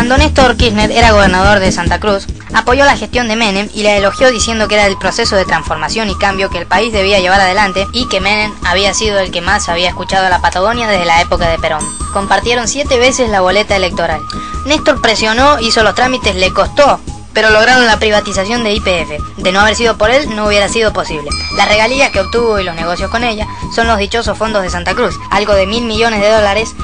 Cuando Néstor Kirchner era gobernador de Santa Cruz, apoyó la gestión de Menem y la elogió diciendo que era el proceso de transformación y cambio que el país debía llevar adelante y que Menem había sido el que más había escuchado a la Patagonia desde la época de Perón. Compartieron 7 veces la boleta electoral. Néstor presionó, hizo los trámites, le costó, pero lograron la privatización de YPF. De no haber sido por él, no hubiera sido posible. Las regalías que obtuvo y los negocios con ella son los dichosos fondos de Santa Cruz, algo de $1.000 millones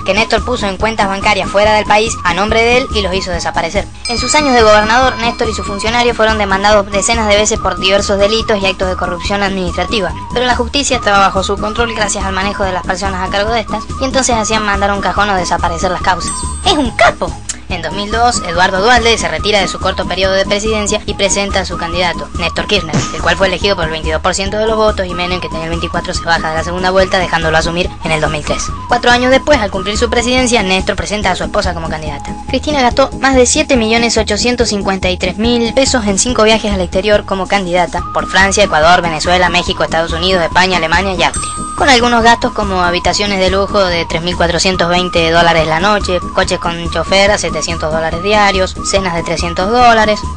que Néstor puso en cuentas bancarias fuera del país a nombre de él y los hizo desaparecer. En sus años de gobernador, Néstor y sus funcionarios fueron demandados decenas de veces por diversos delitos y actos de corrupción administrativa, pero la justicia estaba bajo su control gracias al manejo de las personas a cargo de estas, y entonces hacían mandar a un cajón o desaparecer las causas. ¡Es un capo! En 2002, Eduardo Duhalde se retira de su corto periodo de presidencia y presenta a su candidato, Néstor Kirchner, el cual fue elegido por el 22% de los votos, y Menem, que tenía el 24%, se baja de la segunda vuelta, dejándolo asumir en el 2003. 4 años después, al cumplir su presidencia, Néstor presenta a su esposa como candidata. Cristina gastó más de 7.853.000 pesos en 5 viajes al exterior como candidata, por Francia, Ecuador, Venezuela, México, Estados Unidos, España, Alemania y Austria, con algunos gastos como habitaciones de lujo de $3.420 la noche, coches con chofer a $700 diarios, cenas de $300,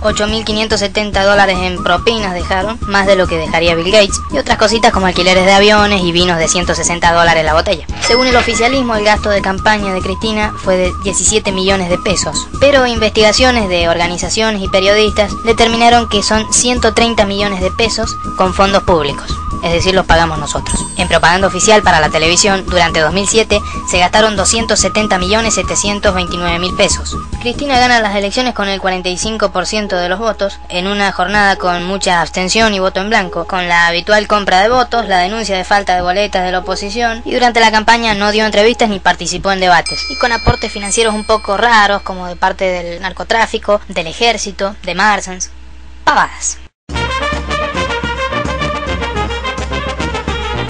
$8.570 en propinas dejaron, más de lo que dejaría Bill Gates, y otras cositas como alquileres de aviones y vinos de $160 la botella. Según el oficialismo, el gasto de campaña de Cristina fue de 17 millones de pesos, pero investigaciones de organizaciones y periodistas determinaron que son 130 millones de pesos con fondos públicos, es decir, los pagamos nosotros. En propaganda oficial para la televisión, durante 2007 se gastaron 270.729.000 pesos. Cristina gana las elecciones con el 45% de los votos, en una jornada con mucha abstención y voto en blanco, con la habitual compra de votos, la denuncia de falta de boletas de la oposición, y durante la campaña no dio entrevistas ni participó en debates, y con aportes financieros un poco raros, como de parte del narcotráfico, del ejército, de Marsans. Pavadas.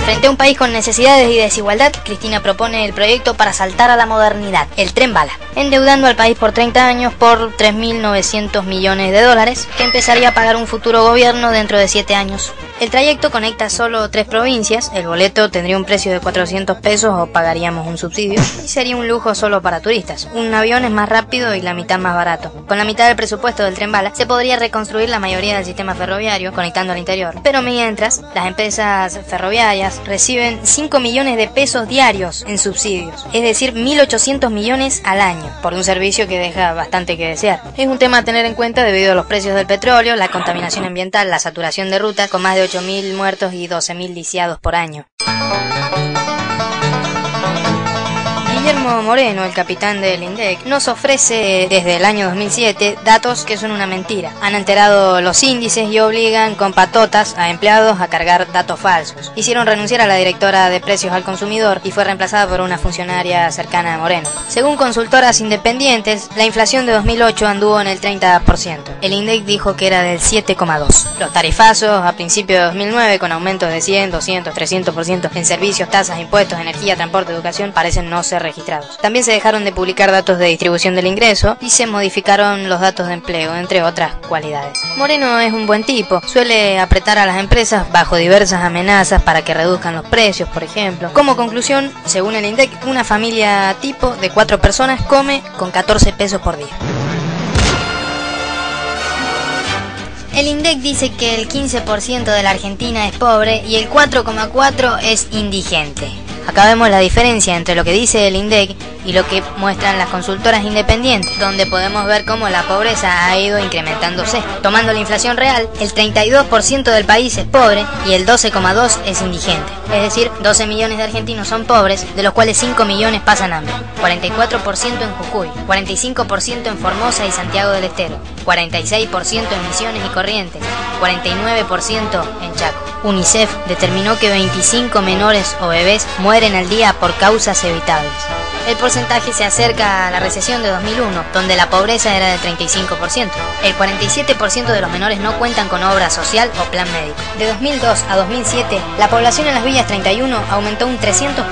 Frente a un país con necesidades y desigualdad, Cristina propone el proyecto para saltar a la modernidad, el Tren Bala, endeudando al país por 30 años por $3.900 millones, que empezaría a pagar un futuro gobierno dentro de 7 años. El trayecto conecta solo 3 provincias, el boleto tendría un precio de 400 pesos o pagaríamos un subsidio, y sería un lujo solo para turistas. Un avión es más rápido y la mitad más barato. Con la mitad del presupuesto del Tren Bala se podría reconstruir la mayoría del sistema ferroviario, conectando al interior. Pero mientras, las empresas ferroviarias reciben 5 millones de pesos diarios en subsidios, es decir, 1.800 millones al año, por un servicio que deja bastante que desear. Es un tema a tener en cuenta debido a los precios del petróleo, la contaminación ambiental, la saturación de rutas, con más de 8.000 muertos y 12.000 lisiados por año. Guillermo Moreno, el capitán del INDEC, nos ofrece desde el año 2007 datos que son una mentira. Han alterado los índices y obligan con patotas a empleados a cargar datos falsos. Hicieron renunciar a la directora de precios al consumidor y fue reemplazada por una funcionaria cercana a Moreno. Según consultoras independientes, la inflación de 2008 anduvo en el 30%. El INDEC dijo que era del 7,2%. Los tarifazos a principios de 2009, con aumentos de 100, 200, 300% en servicios, tasas, impuestos, energía, transporte, educación, parecen no ser registrados. También se dejaron de publicar datos de distribución del ingreso y se modificaron los datos de empleo, entre otras cualidades. Moreno es un buen tipo, suele apretar a las empresas bajo diversas amenazas para que reduzcan los precios, por ejemplo. Como conclusión, según el INDEC, una familia tipo de 4 personas come con 14 pesos por día. El INDEC dice que el 15% de la Argentina es pobre y el 4,4% es indigente. Acá vemos la diferencia entre lo que dice el INDEC y lo que muestran las consultoras independientes, donde podemos ver cómo la pobreza ha ido incrementándose. Tomando la inflación real, el 32% del país es pobre y el 12,2% es indigente. Es decir, 12 millones de argentinos son pobres, de los cuales 5 millones pasan hambre. 44% en Jujuy, 45% en Formosa y Santiago del Estero, 46% en Misiones y Corrientes, 49% en Chaco. UNICEF determinó que 25 menores o bebés mueren al día por causas evitables. El porcentaje se acerca a la recesión de 2001, donde la pobreza era del 35%. El 47% de los menores no cuentan con obra social o plan médico. De 2002 a 2007, la población en las villas 31 aumentó un 300%.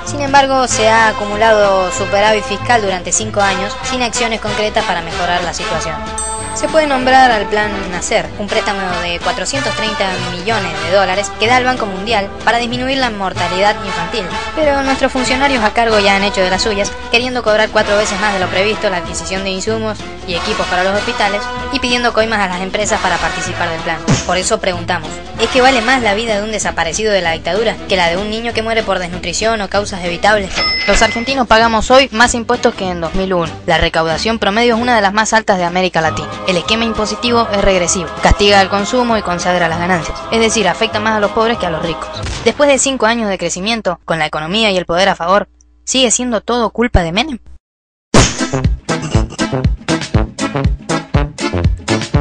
Sin embargo, se ha acumulado superávit fiscal durante 5 años, sin acciones concretas para mejorar la situación. Se puede nombrar al Plan Nacer, un préstamo de 430 millones de dólares que da al Banco Mundial para disminuir la mortalidad infantil. Pero nuestros funcionarios a cargo ya han hecho de las suyas, queriendo cobrar 4 veces más de lo previsto la adquisición de insumos y equipos para los hospitales y pidiendo coimas a las empresas para participar del plan. Por eso preguntamos, ¿es que vale más la vida de un desaparecido de la dictadura que la de un niño que muere por desnutrición o causas evitables? Los argentinos pagamos hoy más impuestos que en 2001. La recaudación promedio es una de las más altas de América Latina. El esquema impositivo es regresivo, castiga al consumo y consagra las ganancias, es decir, afecta más a los pobres que a los ricos. Después de 5 años de crecimiento, con la economía y el poder a favor, ¿sigue siendo todo culpa de Menem?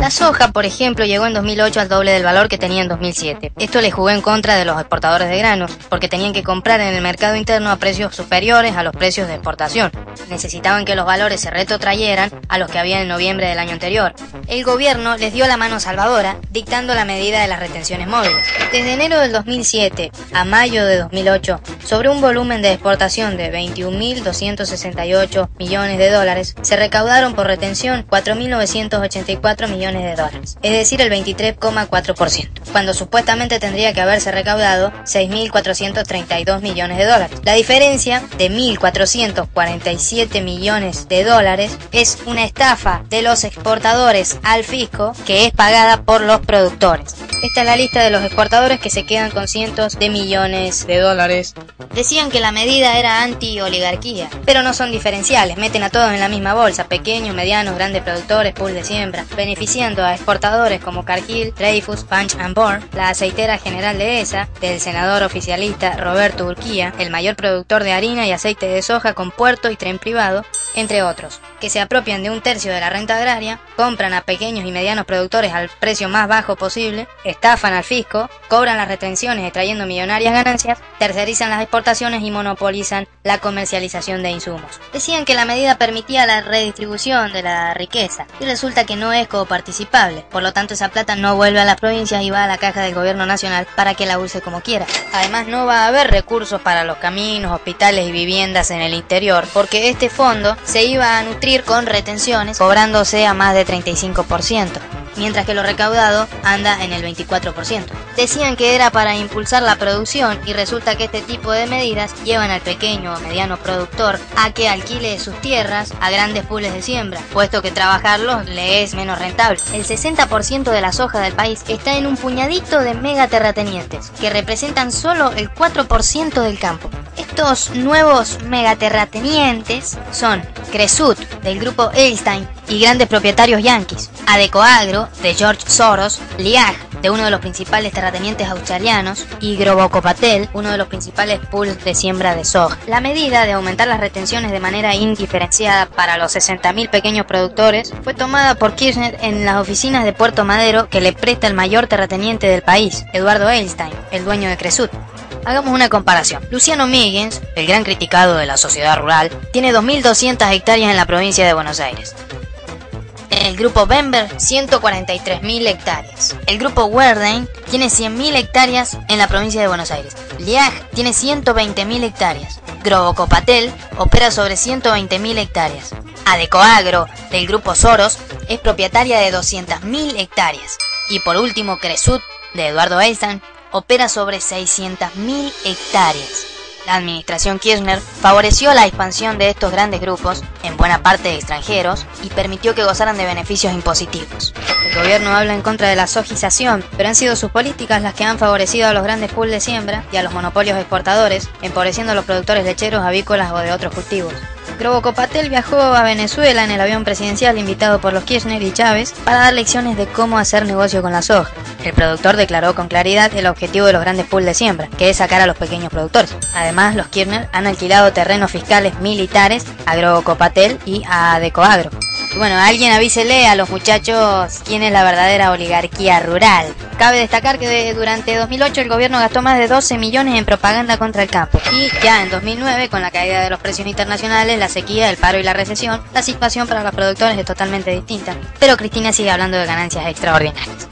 La soja, por ejemplo, llegó en 2008 al doble del valor que tenía en 2007. Esto le jugó en contra de los exportadores de granos, porque tenían que comprar en el mercado interno a precios superiores a los precios de exportación. Necesitaban que los valores se retrotrayeran a los que había en noviembre del año anterior. El gobierno les dio la mano salvadora, dictando la medida de las retenciones móviles. Desde enero del 2007 a mayo de 2008, sobre un volumen de exportación de 21.268 millones de dólares, se recaudaron por retención 4.984 millones de dólares, es decir, el 23,4%, cuando supuestamente tendría que haberse recaudado 6.432 millones de dólares. La diferencia de 1.447 millones de dólares es una estafa de los exportadores al fisco que es pagada por los productores. Esta es la lista de los exportadores que se quedan con cientos de millones de dólares. Decían que la medida era anti-oligarquía, pero no son diferenciales, meten a todos en la misma bolsa, pequeños, medianos, grandes productores, pool de siembra, beneficiando a exportadores como Cargill, Dreyfus, Punch and Board, la aceitera general de ESA, del senador oficialista Roberto Urquía, el mayor productor de harina y aceite de soja con puerto y tren privado, entre otros, que se apropian de 1/3 de la renta agraria, compran a pequeños y medianos productores al precio más bajo posible, estafan al fisco, cobran las retenciones extrayendo millonarias ganancias, tercerizan las exportaciones y monopolizan la comercialización de insumos. Decían que la medida permitía la redistribución de la riqueza y resulta que no es coparticipable, por lo tanto esa plata no vuelve a las provincias y va a la caja del gobierno nacional para que la use como quiera. Además no va a haber recursos para los caminos, hospitales y viviendas en el interior, porque este fondo se iba a nutrir con retenciones, cobrándose a más de 35%. Mientras que lo recaudado anda en el 24%. Decían que era para impulsar la producción y resulta que este tipo de medidas llevan al pequeño o mediano productor a que alquile sus tierras a grandes pools de siembra, puesto que trabajarlos le es menos rentable. El 60% de la soja del país está en un puñadito de megaterratenientes, que representan solo el 4% del campo. Estos nuevos megaterratenientes son Cresut, del grupo Edelstein, y grandes propietarios yanquis, Adecoagro, de George Soros, Liag, de uno de los principales terratenientes australianos, y Grobocopatel, uno de los principales pools de siembra de soja. La medida de aumentar las retenciones de manera indiferenciada para los 60.000 pequeños productores fue tomada por Kirchner en las oficinas de Puerto Madero que le presta el mayor terrateniente del país, Eduardo Edelstein, el dueño de Cresut. Hagamos una comparación. Luciano Miggins, el gran criticado de la sociedad rural, tiene 2.200 hectáreas en la provincia de Buenos Aires. El grupo Bember, 143.000 hectáreas. El grupo Werdein tiene 100.000 hectáreas en la provincia de Buenos Aires. Liag tiene 120.000 hectáreas. Grobocopatel opera sobre 120.000 hectáreas. Adecoagro, del grupo Soros, es propietaria de 200.000 hectáreas. Y por último, Cresut, de Eduardo Edelstein, opera sobre 600.000 hectáreas. La administración Kirchner favoreció la expansión de estos grandes grupos, en buena parte extranjeros, y permitió que gozaran de beneficios impositivos. El gobierno habla en contra de la sojización, pero han sido sus políticas las que han favorecido a los grandes pools de siembra y a los monopolios exportadores, empobreciendo a los productores lecheros, avícolas o de otros cultivos. Grobocopatel viajó a Venezuela en el avión presidencial invitado por los Kirchner y Chávez para dar lecciones de cómo hacer negocio con la soja. El productor declaró con claridad el objetivo de los grandes pools de siembra, que es sacar a los pequeños productores. Además, los Kirchner han alquilado terrenos fiscales militares a Grobocopatel y a Adecoagro. Y bueno, alguien avísele a los muchachos quién es la verdadera oligarquía rural. Cabe destacar que durante 2008 el gobierno gastó más de 12 millones en propaganda contra el campo. Y ya en 2009, con la caída de los precios internacionales, la sequía, el paro y la recesión, la situación para los productores es totalmente distinta. Pero Cristina sigue hablando de ganancias extraordinarias.